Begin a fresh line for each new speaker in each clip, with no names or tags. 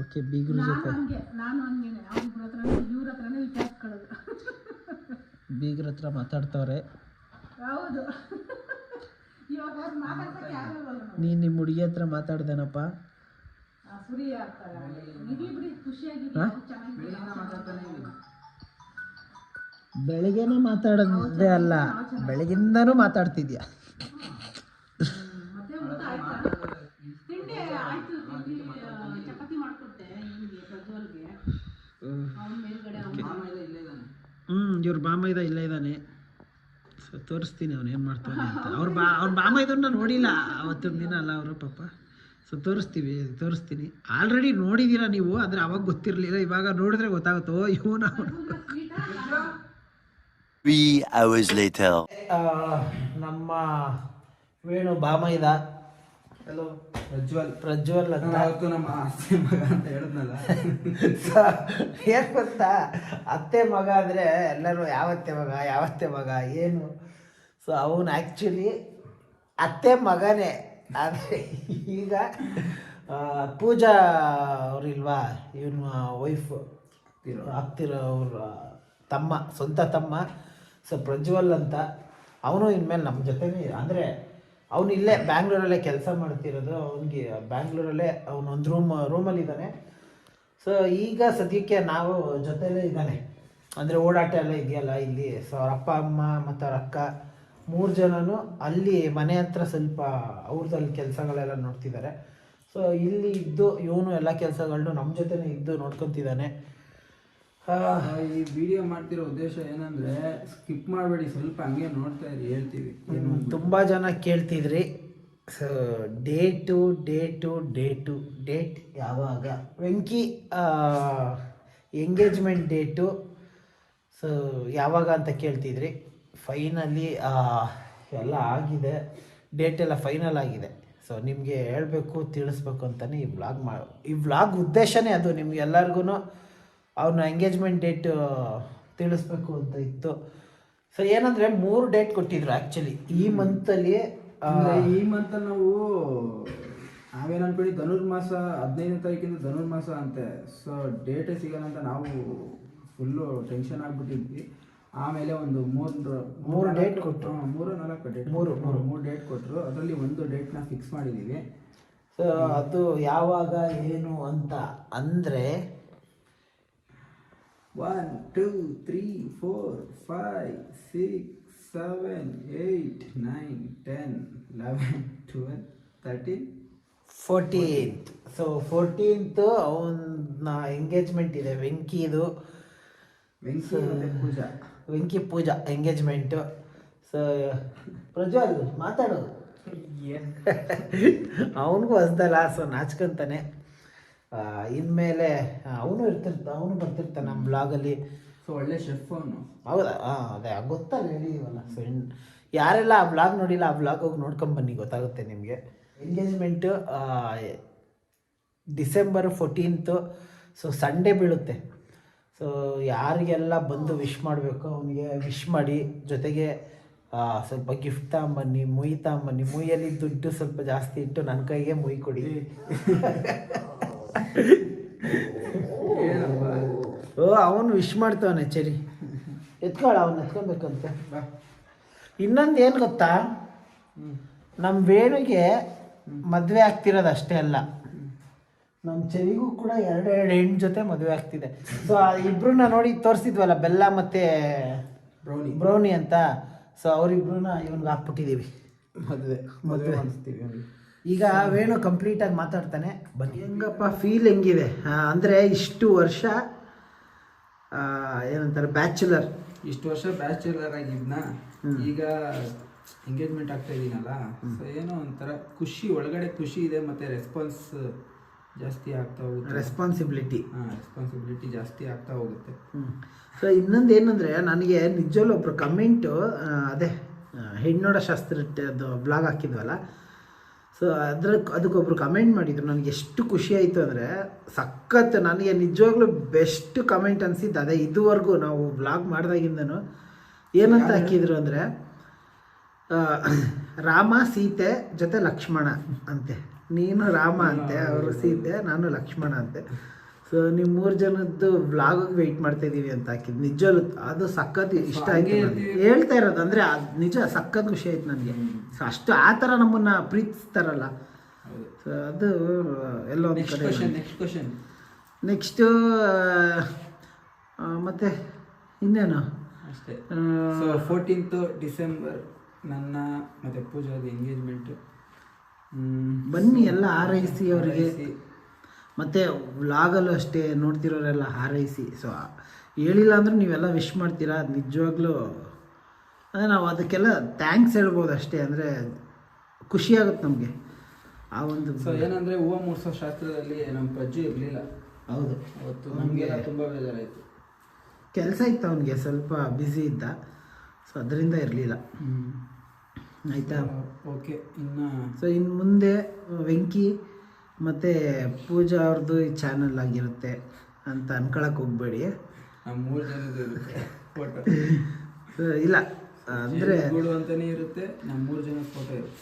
Okay ಬೀಗ್ರ ಜೊತೆ
ನಾನು ಹಂಗೇನೆ ಅವ್ರ ಹತ್ರ ಇವ್ರ ಹತ್ರನೇ ವಿಚಾರಿಸ್ಕೊಳ್ಳೋದು.
ಬೀಗ್ರ ಹತ್ರ ಮಾತಾಡ್ತವ್ರೆ.
ಹೌದು ಇವಾಗ ಅವ್ರು ಮಾತಾಡ್ಸಕ್ಕೆ ಯಾರು ಬರಲ್ಲ.
ನೀನು ನಿಮ್ಮ ಹುಡುಗಿ ಹತ್ರ ಮಾತಾಡ್ದೇನಪ್ಪ?
ಸುರಿ ಆಗ್ತಾರೆ ಇರ್ಲಿ ಬಿಡಿ, ಖುಷಿಯಾಗಿ
ಬೆಳಗ್ಗೆನೂ ಮಾತಾಡೋದೇ ಅಲ್ಲ, ಬೆಳಗಿಂದನೂ ಮಾತಾಡ್ತಿದ್ಯಾ.
ಮತ್ತೆ ಊಟ ಆಯ್ತಾ? ತಿಂಡಿ ಆಯ್ತು. ಚಪಾತಿ ಮಾಡ್ಕೊಟ್ಟೆ ಇವನಿಗೆ ಪ್ರಜ್ವಲ್ಗೆ. ಅವನ ಮೇಲ್ಗಡೆ
ಇವ್ರ ಬಾಮೈದ ಇಲ್ಲೇ ಇದ್ದಾನೆ. ಸೊ ತೋರಿಸ್ತೀನಿ ಅವ್ನು ಏನು ಮಾಡ್ತಾನೆ ಅಂತ. ಅವ್ರ ಬಾಮೈದನ್ನ ನೋಡಿಲ್ಲ ಅವತ್ತಿನ ದಿನ ಅಲ್ಲ ಅವರು ಪಾಪ. ಸೊ ತೋರಿಸ್ತೀನಿ. ಆಲ್ರೆಡಿ ನೋಡಿದ್ದೀರಾ ನೀವು, ಆದರೆ ಅವಾಗ ಗೊತ್ತಿರಲಿಲ್ಲ. ಇವಾಗ ನೋಡಿದ್ರೆ ಗೊತ್ತಾಗುತ್ತೋ ಇವನು.
3 hours later.
ನಮ್ಮ ವೇಣು ಬಾಮೈದ.
ಹಲೋ
ಪ್ರಜ್ವಲ್ ಅಂತ.
ನಮ್ಮ ಅತ್ತೆ ಮಗ ಅಂತ ಹೇಳಿದ್ನಲ್ಲ.
ಏನು ಗೊತ್ತಾ, ಅತ್ತೆ ಮಗ ಅಂದರೆ ಎಲ್ಲರೂ ಯಾವತ್ತೆ ಮಗ ಏನು. ಸೊ ಅವನು ಆ್ಯಕ್ಚುಲಿ ಅತ್ತೆ ಮಗನೇ. ಆದರೆ ಈಗ ಪೂಜಾ ಅವರಿಲ್ವಾ, ಇವನು ವೈಫ್ ಆಗ್ತಿರೋ ಅವ್ರ ತಮ್ಮ, ಸ್ವಂತ ತಮ್ಮ. ಸೊ ಪ್ರಜ್ವಲ್ ಅಂತ ಅವನು ಇನ್ಮೇಲೆ ನಮ್ಮ ಜೊತೆನೇ, ಅಂದರೆ ಅವನು ಇಲ್ಲೇ ಬ್ಯಾಂಗ್ಳೂರಲ್ಲೇ ಕೆಲಸ ಮಾಡ್ತಿರೋದು. ಅವನಿಗೆ ಬ್ಯಾಂಗ್ಳೂರಲ್ಲೇ ಅವನೊಂದು ರೂಮಲ್ಲಿದ್ದಾನೆ. ಸೊ ಈಗ ಸದ್ಯಕ್ಕೆ ನಾವು ಜೊತೆಲೇ ಇದ್ದಾನೆ, ಅಂದರೆ ಓಡಾಟ ಎಲ್ಲ ಇದೆಯಲ್ಲ ಇಲ್ಲಿ. ಸೊ ಅವ್ರ ಅಪ್ಪ ಅಮ್ಮ ಮತ್ತು ಅವ್ರ ಅಕ್ಕ 3 ಜನನು ಅಲ್ಲಿ ಮನೆ ಹತ್ರ ಸ್ವಲ್ಪ ಅವ್ರದಲ್ಲಿ ಕೆಲಸಗಳೆಲ್ಲ ನೋಡ್ತಿದ್ದಾರೆ. ಸೊ ಇಲ್ಲಿ ಇದ್ದು ಇವನು ಎಲ್ಲ ಕೆಲಸಗಳನ್ನೂ ನಮ್ಮ ಜೊತೆನೇ ಇದ್ದು ನೋಡ್ಕೊತಿದ್ದಾನೆ.
ಈ ವಿಡಿಯೋ ಮಾಡ್ತಿರೋ ಉದ್ದೇಶ ಏನಂದ್ರೆ ಸ್ಕಿಪ್ ಮಾಡಬೇಡಿ, ಸ್ವಲ್ಪ ಹಂಗೆ ನೋಡ್ತಾ ಇರಿ, ಹೇಳ್ತೀವಿ.
ತುಂಬ ಜನ ಕೇಳ್ತಿದ್ರಿ. ಸೊ ಡೇಟ್ ಯಾವಾಗ ವೆಂಕಿ ಎಂಗೇಜ್ಮೆಂಟ್ ಡೇಟು ಸೊ ಯಾವಾಗ ಅಂತ ಕೇಳ್ತಿದ್ರಿ. ಫೈನಲಿ ಎಲ್ಲ ಆಗಿದೆ, ಡೇಟ್ ಎಲ್ಲ ಫೈನಲ್ ಆಗಿದೆ. ಸೊ ನಿಮಗೆ ಹೇಳಬೇಕು, ತಿಳಿಸ್ಬೇಕು ಅಂತಲೇ ಈ ವ್ಲಾಗ್ ಉದ್ದೇಶನೇ ಅದು. ನಿಮ್ಗೆ ಎಲ್ಲರಿಗೂ ಅವನ ಎಂಗೇಜ್ಮೆಂಟ್ ಡೇಟ್ ತಿಳಿಸ್ಬೇಕು ಅಂತ ಇತ್ತು. ಸೊ ಏನಂದರೆ 3 ಡೇಟ್ ಕೊಟ್ಟಿದ್ರು ಆ್ಯಕ್ಚುಲಿ ಈ ಮಂತಲ್ಲಿ.
ಈ ಮಂತಲ್ಲಿ ನಾವು ನಾವೇನು ಅನ್ಕೊಳ್ಳಿ, ಧನುರ್ಮಾಸ 15ನೇ ತಾರೀಕಿಂದ ಧನುರ್ಮಾಸ ಅಂತೆ. ಸೊ ಡೇಟೇ ಸಿಗಲ್ಲ ಅಂತ ನಾವು ಫುಲ್ಲು ಟೆನ್ಷನ್ ಆಗಿಬಿಟ್ಟಿದ್ವಿ. ಆಮೇಲೆ ಒಂದು 3
ಡೇಟ್ ಕೊಟ್ಟರು,
3-4 ಡೇಟ್, 3 ಡೇಟ್ ಕೊಟ್ಟರು. ಅದರಲ್ಲಿ ಒಂದು ಡೇಟ್ನ ಫಿಕ್ಸ್ ಮಾಡಿದ್ದೀವಿ.
ಸೊ ಅದು ಯಾವಾಗ ಏನು ಅಂತ ಅಂದರೆ
1 2 3 4 5 6 7 8 9 10 11 12 13
14th. ಸೊ 14th ಅವನ ಎಂಗೇಜ್ಮೆಂಟ್ ಇದೆ, ವೆಂಕಿದು. ವೆಂಕಿ ಪೂಜಾ ಎಂಗೇಜ್ಮೆಂಟು. ಸೊ ಪ್ರಜ್ವಲ್ ಮಾತಾಡು. ಅವನಿಗೂ ಹೊಸ್ದಲ್ಲ, ಸೊ ನಾಚ್ಕೊಂತಾನೆ. ಇನ್ಮೇಲೆ ಅವನು ಬರ್ತಿರ್ತಾನೆ ನಮ್ಮ ಬ್ಲಾಗಲ್ಲಿ.
ಸೊ ಒಳ್ಳೆ ಶೆಫ್ ಅವನು.
ಹೌದಾ? ಅದೇ ಗೊತ್ತಲ್ಲ, ಹೇಳಿದೀವಲ್ಲ. ಸೊ ಯಾರೆಲ್ಲ ಆ ಬ್ಲಾಗ್ ನೋಡಿಲ್ಲ, ಆ ಬ್ಲಾಗ್ ಹೋಗಿ ನೋಡ್ಕೊಂಬನ್ನಿ, ಗೊತ್ತಾಗುತ್ತೆ ನಿಮಗೆ. Engagement December 14th. So Sunday ಬೀಳುತ್ತೆ. ಸೊ ಯಾರಿಗೆಲ್ಲ ಬಂದು ವಿಶ್ ಮಾಡಬೇಕು ಅವನಿಗೆ ವಿಶ್ ಮಾಡಿ, ಜೊತೆಗೆ ಸ್ವಲ್ಪ ಗಿಫ್ಟ್ ತಗೊಂಬನ್ನಿ, ಮುಯಿ ತಗೊಂಬನ್ನಿ. ಮುಯ್ಯಲ್ಲಿ ದುಡ್ಡು ಸ್ವಲ್ಪ ಜಾಸ್ತಿ ಇಟ್ಟು ನನ್ನ ಕೈಗೆ ಮುಯಿ ಕೊಡಿ. ಅವನು ವಿಶ್ ಮಾಡ್ತಾವನೆ. ಸರಿ ಎತ್ಕೊಳ್ಳ, ಅವನು ಎತ್ಕೊಬೇಕಂತೆ. ಇನ್ನೊಂದು ಏನು ಗೊತ್ತಾ, ನಮ್ಮ ವೇಣುಗೆ ಮದುವೆ ಆಗ್ತಿರೋದು ಅಷ್ಟೇ ಅಲ್ಲ, ನಮ್ಮ ಚೆರಿಗೂ ಕೂಡ 2 ಹೆಣ್ಣು ಜೊತೆ ಮದುವೆ ಆಗ್ತಿದೆ. ಸೊ ಇಬ್ರನ್ನ ನೋಡಿ ತೋರಿಸಿದ್ವಲ್ಲ, ಬೆಲ್ಲ ಮತ್ತು ಬ್ರೌನಿ ಅಂತ. ಸೊ ಅವರಿಬ್ರನ್ನ ಇವನ್ಗೆ ಹಾಕ್ಬಿಟ್ಟಿದ್ದೀವಿ ಮದುವೆ ಅನಿಸ್ತೀವಿ. ಈಗ ವೇಣು ಕಂಪ್ಲೀಟಾಗಿ ಮಾತಾಡ್ತಾನೆ, ಬನ್ನಿ. ಹೆಂಗಪ್ಪ ಫೀಲ್ ಹೆಂಗಿದೆ ಅಂದರೆ ಇಷ್ಟು ವರ್ಷ ಏನಂತಾರೆ
ಇಷ್ಟು ವರ್ಷ ಬ್ಯಾಚುಲರ್ ಆಗಿದ್ನ, ಈಗ ಎಂಗೇಜ್ಮೆಂಟ್ ಆಗ್ತಾ ಇದ್ದೀನಲ್ಲ. ಸೊ ಏನೋ ಒಂಥರ ಖುಷಿ, ಒಳಗಡೆ ಖುಷಿ ಇದೆ, ಮತ್ತು ರೆಸ್ಪಾನ್ಸ್ ಜಾಸ್ತಿ ಆಗ್ತಾ ಹೋಗುತ್ತೆ.
ರೆಸ್ಪಾನ್ಸಿಬಿಲಿಟಿ
ಜಾಸ್ತಿ ಆಗ್ತಾ ಹೋಗುತ್ತೆ.
ಸೊ ಇನ್ನೊಂದು ಏನಂದರೆ, ನನಗೆ ನಿಜವಲ್ಲೂ ಒಬ್ಬರು ಕಮೆಂಟು, ಅದೇ ಹೆಣ್ಣೋಡ ಶಾಸ್ತ್ರದ್ದು ಬ್ಲಾಗ್ ಹಾಕಿದ್ವಲ್ಲ, ಸೊ ಅದಕ್ಕೊಬ್ರು ಕಮೆಂಟ್ ಮಾಡಿದರು. ನನಗೆ ಎಷ್ಟು ಖುಷಿ ಆಯಿತು ಅಂದರೆ ಸಖತ್. ನನಗೆ ನಿಜವಾಗ್ಲೂ ಬೆಸ್ಟ್ ಕಮೆಂಟ್ ಅನಿಸಿದ್ದು ಅದೇ. ಇದುವರೆಗೂ ನಾವು ಬ್ಲಾಗ್ ಮಾಡಿದಾಗಿಂದನು ಏನಂತ ಹಾಕಿದ್ರು ಅಂದರೆ, ರಾಮ ಸೀತೆ ಜೊತೆ ಲಕ್ಷ್ಮಣ ಅಂತೆ. ನೀನು ರಾಮ ಅಂತೆ, ಅವರು ಸೀತೆ, ನಾನು ಲಕ್ಷ್ಮಣ ಅಂತೆ. ಸೊ ನೀವು 3 ಜನದ್ದು ವ್ಲಾಗಿಗೆ ವೆಯ್ಟ್ ಮಾಡ್ತಾ ಇದ್ದೀವಿ ಅಂತ ಹಾಕಿದ್ದು ನಿಜವೂ ಅದು ಸಖತ್ ಇಷ್ಟ ಆಯ್ತು ನನಗೆ. ಹೇಳ್ತಾ ಇರೋದು ಅಂದರೆ ಅದು ನಿಜ ಸಖತ್ ಖುಷಿ ಆಯ್ತು ನನಗೆ. ಸೊ ಅಷ್ಟು ಆ ಥರ ನಮ್ಮನ್ನು ಪ್ರೀತಿಸ್ತಾರಲ್ಲ, ಸೊ ಅದು ಎಲ್ಲ ಒಂದು ಕಡೆ. ನೆಕ್ಸ್ಟು ಮತ್ತೆ ಇನ್ನೇನು
ಅಷ್ಟೇ. ಸೊ 14th ಡಿಸೆಂಬರ್ ನನ್ನ ಮತ್ತು ಪೂಜಾದ ಎಂಗೇಜ್ಮೆಂಟು.
ಬನ್ನಿ ಎಲ್ಲ ಹಾರೈಸಿ ಅವರಿಗೆ. ಮತ್ತು ವ್ಲಾಗಲ್ಲೂ ಅಷ್ಟೇ ನೋಡ್ತಿರೋರೆಲ್ಲ ಹಾರೈಸಿ. ಸೊ ಹೇಳಿಲ್ಲ ಅಂದರೂ ನೀವೆಲ್ಲ ವಿಶ್ ಮಾಡ್ತೀರಾ, ಅದು ನಿಜವಾಗ್ಲೂ ಅಂದರೆ ನಾವು ಅದಕ್ಕೆಲ್ಲ ಥ್ಯಾಂಕ್ಸ್ ಹೇಳ್ಬೋದು ಅಷ್ಟೇ. ಅಂದರೆ ಖುಷಿಯಾಗುತ್ತೆ ನಮಗೆ ಆ ಒಂದು.
ಸೊ ಏನಂದರೆ ಹೂವು ಮೂಡಿಸೋ ಶಾಸ್ತ್ರದಲ್ಲಿ ನಮ್ಮ ಪ್ರಜ್ಜು ಇರಲಿಲ್ಲ.
ಹೌದು,
ಅವತ್ತು ನಮಗೆ ತುಂಬ ಬೇಜಾರಾಯಿತು.
ಕೆಲಸ ಇತ್ತು ಅವನಿಗೆ, ಸ್ವಲ್ಪ ಬ್ಯುಸಿ ಇದ್ದ, ಸೊ ಅದರಿಂದ ಇರಲಿಲ್ಲ. ಆಯಿತಾ,
ಓಕೆ. ಇನ್ನು
ಸೊ ಇನ್ನು ಮುಂದೆ ವೆಂಕಿ ಮತ್ತು ಪೂಜಾ ಅವ್ರದ್ದು ಈ ಚಾನಲ್ ಆಗಿರುತ್ತೆ ಅಂತ ಅನ್ಕೊಳಕ್ಕೆ ಹೋಗ್ಬೇಡಿ.
ನಮ್ಮ 3 ಜನದ್ದು ಇರುತ್ತೆ ಫೋಟೋ.
ಇಲ್ಲ ಅಂದರೆ
ಗೂಡು ಅಂತಲೇ ಇರುತ್ತೆ, ನಮ್ಮ 3 ಜನದ ಫೋಟೋ ಇರುತ್ತೆ.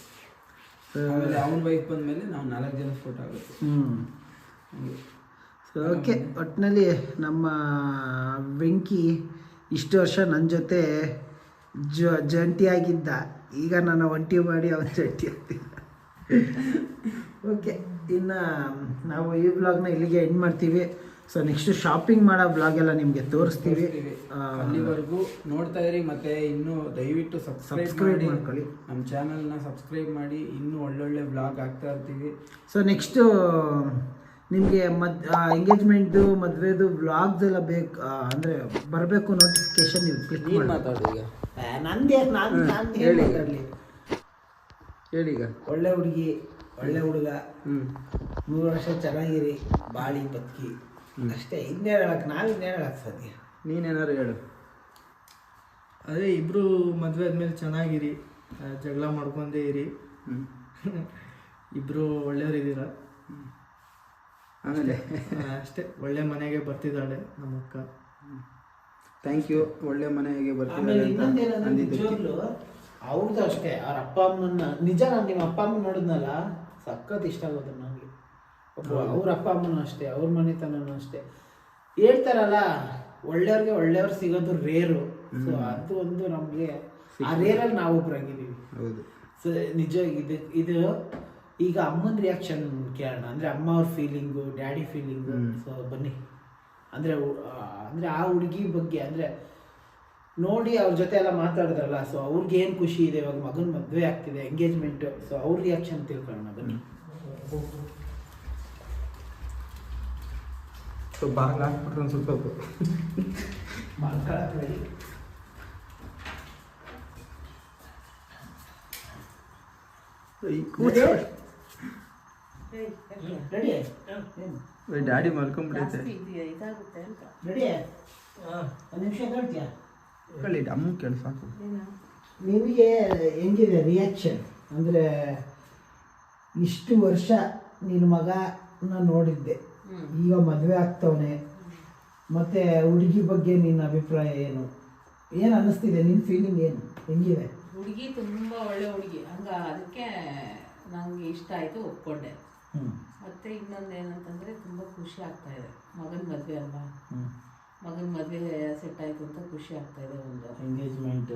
ಆಮೇಲೆ ಅವನ ವೈಫ್ ಬಂದಮೇಲೆ ನಾವು 4 ಜನದ ಫೋಟೋ ಆಗುತ್ತೆ.
ಸೊ ಓಕೆ, ಒಟ್ಟಿನಲ್ಲಿ ನಮ್ಮ ವೆಂಕಿ ಇಷ್ಟು ವರ್ಷ ನನ್ನ ಜೊತೆ ಜಂಟಿಯಾಗಿದ್ದ, ಈಗ ನಾನು ಒಂಟಿ ಮಾಡಿ ಅವನು ಜಂಟಿ ಆಗ್ತಿದ್ದ. ಓಕೆ, ಇನ್ನು ನಾವು ಈ ವ್ಲಾಗ್ನ ಇಲ್ಲಿಗೆ ಎಂಡ್ ಮಾಡ್ತೀವಿ. ಸೊ ನೆಕ್ಸ್ಟ್ ಶಾಪಿಂಗ್ ಮಾಡೋ ವ್ಲಾಗ್ ಎಲ್ಲ ನಿಮಗೆ ತೋರಿಸ್ತೀವಿ.
ಅಲ್ಲಿವರೆಗೂ ನೋಡ್ತಾ ಇರಿ. ಮತ್ತು ಇನ್ನೂ ದಯವಿಟ್ಟು ಸಬ್ಸ್ಕ್ರೈಬ್ ಮಾಡ್ಕೊಳ್ಳಿ, ನಮ್ಮ ಚಾನಲ್ನ ಸಬ್ಸ್ಕ್ರೈಬ್ ಮಾಡಿ. ಇನ್ನೂ ಒಳ್ಳೊಳ್ಳೆ ವ್ಲಾಗ್ ಆಗ್ತಾ ಇರ್ತೀವಿ. ಸೊ
ನೆಕ್ಸ್ಟು ನಿಮಗೆ ಎಂಗೇಜ್ಮೆಂಟ್ದು ಮದುವೆದು ವ್ಲಾಗ್ಸ್ ಎಲ್ಲ ಬೇಕು ಅಂದರೆ ಬರಬೇಕು ನೋಟಿಫಿಕೇಶನ್, ನೀವು ಕ್ಲಿಕ್ ಮಾಡಿ.
ಮಾತಾಡಿ ಈಗ.
ನಂದೇ ನಾನು
ಹೇಳಿ ಈಗ.
ಒಳ್ಳೆ ಹುಡುಗಿ, ಒಳ್ಳೆ ಹುಡುಗ, 3 ವರ್ಷ ಚೆನ್ನಾಗಿರಿ, ಬಾಳಿ ಬದುಕಿ ಅಷ್ಟೇ. ಇನ್ನೇನು ಹೇಳಕ್ಕೆ, ನಾವಿನ್ನೇನು ಹೇಳಕ್ಕೆ ಸಾಧ್ಯ?
ನೀನೇನಾರು ಹೇಳು.
ಅದೇ ಇಬ್ಬರು ಮದುವೆ ಆದಮೇಲೆ ಚೆನ್ನಾಗಿರಿ, ಜಗಳ ಮಾಡ್ಕೊಂಡೇ ಇರಿ. ಇಬ್ಬರು ಒಳ್ಳೆಯವರಿದ್ದೀರ.
ಆಮೇಲೆ
ಅಷ್ಟೇ, ಒಳ್ಳೆ ಮನೆಗೆ ಬರ್ತಿದ್ದಾಳೆ ನಮ್ಮ ಅಕ್ಕ.
Thank you. ಒಳ್ಳೆ ಮನೆಗೆ
ಆಮೇಲೆ ಇನ್ನೊಂದೇನಂದ್ರೆ
ಬರ್ತೀನಿ.
ನಿಜವಾಗ್ಲೂ ಅವ್ರದ್ದು ಅಷ್ಟೇ, ಅವ್ರ ಅಪ್ಪ ಅಮ್ಮನ ನಿಜ ನಾನು ನಿಮ್ಮ ಅಪ್ಪ ಅಮ್ಮನ ನೋಡಿದ್ನಲ್ಲ, ಸಖತ್ ಇಷ್ಟ ಆಗೋದು ನನಗೆ. ಅವ್ರ ಅಪ್ಪ ಅಮ್ಮನೂ ಅಷ್ಟೇ, ಅವ್ರ ಮನೆತನೂ ಅಷ್ಟೇ. ಹೇಳ್ತಾರಲ್ಲ, ಒಳ್ಳೆಯವ್ರಿಗೆ ಒಳ್ಳೆಯವ್ರು ಸಿಗೋದು ರೇರು. ಸೊ ಅದು ಒಂದು ನಮಗೆ ಆ ರೇರಲ್ಲಿ ನಾವು ಒಬ್ಬರಾಗಿದ್ದೀವಿ.
ಹೌದು. ಸೊ
ನಿಜ ಇದು ಈಗ ಅಮ್ಮನ ರಿಯಾಕ್ಷನ್ ಕೇಳೋಣ. ಅಂದರೆ ಅಮ್ಮ ಅವ್ರ ಫೀಲಿಂಗು, ಡ್ಯಾಡಿ ಫೀಲಿಂಗು. ಸೊ ಬನ್ನಿ. ಅಂದರೆ ಆ ಹುಡುಗಿ ಬಗ್ಗೆ ಅಂದರೆ ನೋಡಿ ಅವ್ರ ಜೊತೆ ಎಲ್ಲ ಮಾತಾಡಿದ್ರಲ್ಲ, ಸೊ ಅವ್ರಿಗೆ ಏನು ಖುಷಿ ಇದೆ, ಇವಾಗ ಮಗನ ಮದುವೆ ಆಗ್ತಿದೆ, ಎಂಗೇಜ್ಮೆಂಟು. ಸೊ ಅವ್ರ ರಿಯಾಕ್ಷನ್ ತಿಳ್ಕೊಳ್ಳೋಣ ಬನ್ನಿ.
ಸೊ ಬಾಗಿಲು ಹಾಕ್ಬಿಟ್ರೆ ಒಂದು ಸ್ವಲ್ಪ ಡ್ಯಾಡಿ ಮಲ್ಕೊಂಡ್ಬಿಟ್ಟೈತೆ.
ರೆಡಿ, ಒಂದು ನಿಮಿಷ ನೋಡ್ತೀಯಾ?
ಕಳಿ ಅಮ್ಮ ಕೇಳಿ ಸಾಕು.
ನಿಮಗೆ ಹೆಂಗಿದೆ ರಿಯಾಕ್ಷನ್? ಅಂದರೆ ಇಷ್ಟು ವರ್ಷ ನಿನ್ನ ಮಗನ ನೋಡಿದ್ದೆ, ಈಗ ಮದುವೆ ಆಗ್ತವನೆ, ಮತ್ತು ಹುಡುಗಿ ಬಗ್ಗೆ ನಿನ್ನ ಅಭಿಪ್ರಾಯ ಏನು? ಏನು ಅನ್ನಿಸ್ತಿದೆ? ನಿನ್ನ ಫೀಲಿಂಗ್ ಏನು? ಹೆಂಗಿದೆ?
ಹುಡುಗಿ ತುಂಬ ಒಳ್ಳೆ ಹುಡುಗಿ, ಅದಕ್ಕೆ ನನಗೆ ಇಷ್ಟ ಆಯಿತು, ಒಪ್ಕೊಂಡೆ. ಮತ್ತು ಇನ್ನೊಂದು ಏನಂತಂದರೆ ತುಂಬ ಖುಷಿ ಆಗ್ತಾ ಇದೆ. ಮಗನ ಮದುವೆ ಅಲ್ವಾ, ಮಗನ ಮದುವೆ ಸೆಟ್ ಆಯಿತು ಅಂತ ಖುಷಿ ಆಗ್ತಾ ಇದೆ. ಒಂದು
ಎಂಗೇಜ್ಮೆಂಟ್,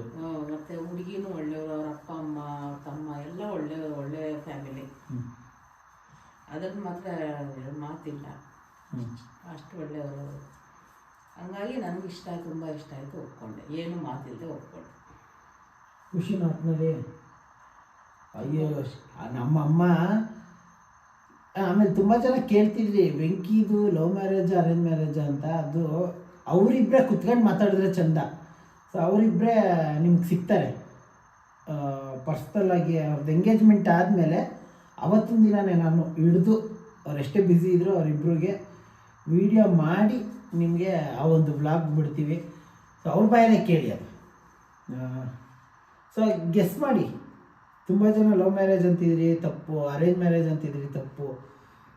ಮತ್ತು ಹುಡುಗಿನೂ ಒಳ್ಳೆಯವರು, ಅವ್ರ ಅಪ್ಪ ಅಮ್ಮ ಅವ್ರ ತಮ್ಮ ಎಲ್ಲ ಒಳ್ಳೆಯವರು, ಒಳ್ಳೆ ಫ್ಯಾಮಿಲಿ. ಅದನ್ನು ಮಾತ್ರ ಮಾತಿಲ್ಲ, ಅಷ್ಟು ಒಳ್ಳೆಯವರು. ಹಂಗಾಗಿ ನನಗೆ ಇಷ್ಟ ಆಯ್ತು, ತುಂಬ ಇಷ್ಟ ಆಯಿತು, ಒಪ್ಕೊಂಡೆ. ಏನು ಮಾತಿಲ್ಲದೆ ಒಪ್ಕೊಂಡೆ.
ಖುಷಿನ ಆತ್ಮಲ್ಲಿ. ಅಯ್ಯೋ ನಮ್ಮ ಅಮ್ಮ ಆಮೇಲೆ ತುಂಬ ಜನ ಕೇಳ್ತಿದ್ರಿ ವೆಂಕಿದು ಲವ್ ಮ್ಯಾರೇಜ್ ಅರೇಂಜ್ ಮ್ಯಾರೇಜ್ ಅಂತ. ಅದು ಅವರಿಬ್ಬರೇ ಕುತ್ಕೊಂಡು ಮಾತಾಡಿದ್ರೆ ಚಂದ. ಸೊ ಅವರಿಬ್ಬರೇ ನಿಮ್ಗೆ ಸಿಗ್ತಾರೆ ಪರ್ಸ್ನಲ್ಲಾಗಿ. ಅವ್ರದ್ದು ಎಂಗೇಜ್ಮೆಂಟ್ ಆದಮೇಲೆ ಅವತ್ತಿನ ದಿನವೇ ನಾನು ಹಿಡಿದು, ಅವರೆಷ್ಟೇ ಬ್ಯುಸಿ ಇದ್ದರೂ ಅವರಿಬ್ಬರಿಗೆ ವಿಡಿಯೋ ಮಾಡಿ ನಿಮಗೆ ಆ ಒಂದು ವ್ಲಾಗ್ ಬಿಡ್ತೀವಿ. ಸೊ ಅವ್ರ ಬಾಯಲ್ಲೇ ಕೇಳಿ ಅದು. ಸೊ ಗೆಸ್ ಮಾಡಿ. ತುಂಬ ಜನ ಲವ್ ಮ್ಯಾರೇಜ್ ಅಂತಿದ್ರಿ ತಪ್ಪು, ಅರೇಂಜ್ ಮ್ಯಾರೇಜ್ ಅಂತಿದ್ರಿ ತಪ್ಪು.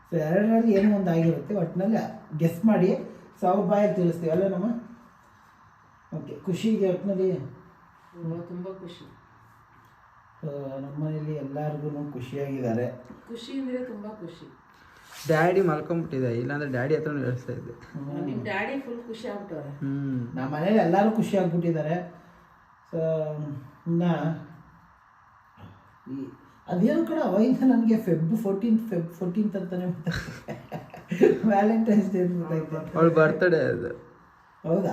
ಸೊ ಎರಡರಲ್ಲಿ ಏನೋ ಒಂದು ಆಗಿರುತ್ತೆ, ಒಟ್ಟಿನಲ್ಲಿ ಗೆಸ್ ಮಾಡಿ. ಸೊ ಅವ್ರ ಬಾಯಲ್ಲಿ ತಿಳಿಸ್ತೀವಿ ಅಲ್ಲ ನಮ್ಮ. ಓಕೆ, ಖುಷಿಗೆ ಒಟ್ಟಿನಲ್ಲಿ
ತುಂಬ ಖುಷಿ.
ನಮ್ಮ ಮನೇಲಿ ಎಲ್ಲರಿಗೂ ಖುಷಿಯಾಗಿದ್ದಾರೆ.
ಖುಷಿ ಅಂದರೆ ತುಂಬ ಖುಷಿ.
ಡ್ಯಾಡಿ ಮಲ್ಕೊಂಬಿಟ್ಟಿದೆ, ಇಲ್ಲಾಂದ್ರೆ ಡ್ಯಾಡಿ ಹತ್ರನೂ ಹೇಳ್ತಾ ಇದ್ದೆ.
ನಿಮ್ಮ ಡ್ಯಾಡಿ ಫುಲ್ ಖುಷಿ ಆಗ್ಬಿಟ್ಟವ್ರೆ.
ನಮ್ಮ ಮನೇಲಿ ಎಲ್ಲರೂ ಖುಷಿ ಆಗ್ಬಿಟ್ಟಿದ್ದಾರೆ. ಸೊ ಇನ್ನು ಅದೇನು ಕೂಡ ಅವಾಗಿಂದ ನನಗೆ ಫೆಬ್ 14th ಅಂತಾನೆ ವ್ಯಾಲೆಂಟೈನ್ಸ್ ಡೇ
ಅವಳ ಬರ್ತಡೇ ಅದು.
ಹೌದಾ?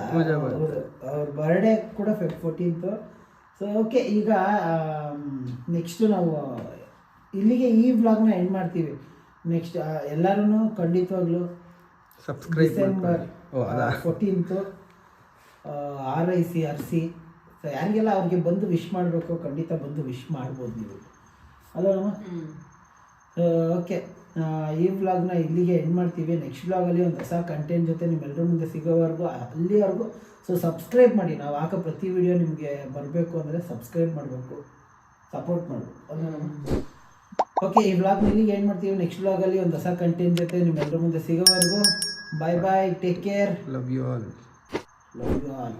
ಅವ್ರ ಬರ್ಡೇ ಕೂಡ ಫೆಬ್ 14th. ಸೊ ಓಕೆ, ಈಗ ನೆಕ್ಸ್ಟು ನಾವು ಇಲ್ಲಿಗೆ ಈ ವ್ಲಾಗ್ನ ಎಂಡ್ ಮಾಡ್ತೀವಿ. ನೆಕ್ಸ್ಟ್ ಎಲ್ಲರೂ ಖಂಡಿತವಾಗ್ಲೂ ಡಿಸೆಂಬರ್ 14th RIC ಅರ್ಸಿ. ಸೊ ಯಾರಿಗೆಲ್ಲ ಅವ್ರಿಗೆ ಬಂದು ವಿಶ್ ಮಾಡಬೇಕು, ಖಂಡಿತ ಬಂದು ವಿಶ್ ಮಾಡ್ಬೋದು ನೀವು, ಅಲ್ವಾ? ಓಕೆ, ಈ ವ್ಲಾಗ್ನ ಇಲ್ಲಿಗೆ ಎಂಡ್ ಮಾಡ್ತೀವಿ. ನೆಕ್ಸ್ಟ್ ವ್ಲಾಗಲ್ಲಿ ಒಂದು ಹೊಸ ಕಂಟೆಂಟ್ ಜೊತೆ ನಿಮ್ಮೆಲ್ಲರ ಮುಂದೆ ಸಿಗೋವರೆಗೂ, ಅಲ್ಲಿವರೆಗೂ ಸೊ ಸಬ್ಸ್ಕ್ರೈಬ್ ಮಾಡಿ. ನಾವು ಹಾಕೋ ಪ್ರತಿ ವಿಡಿಯೋ ನಿಮಗೆ ಬರಬೇಕು ಅಂದರೆ ಸಬ್ಸ್ಕ್ರೈಬ್ ಮಾಡಬೇಕು, ಸಪೋರ್ಟ್ ಮಾಡಬೇಕು. ಓಕೆ, ಈ ವ್ಲಾಗ್ನ ಇಲ್ಲಿಗೆ ಎಂಡ್ ಮಾಡ್ತೀವಿ. ನೆಕ್ಸ್ಟ್ ವ್ಲಾಗಲ್ಲಿ ಒಂದು ಹೊಸ ಕಂಟೆಂಟ್ ಜೊತೆ ನಿಮ್ಮೆಲ್ಲರ ಮುಂದೆ ಸಿಗೋವರೆಗೂ bye bye, take care,
love you all.
Love you all.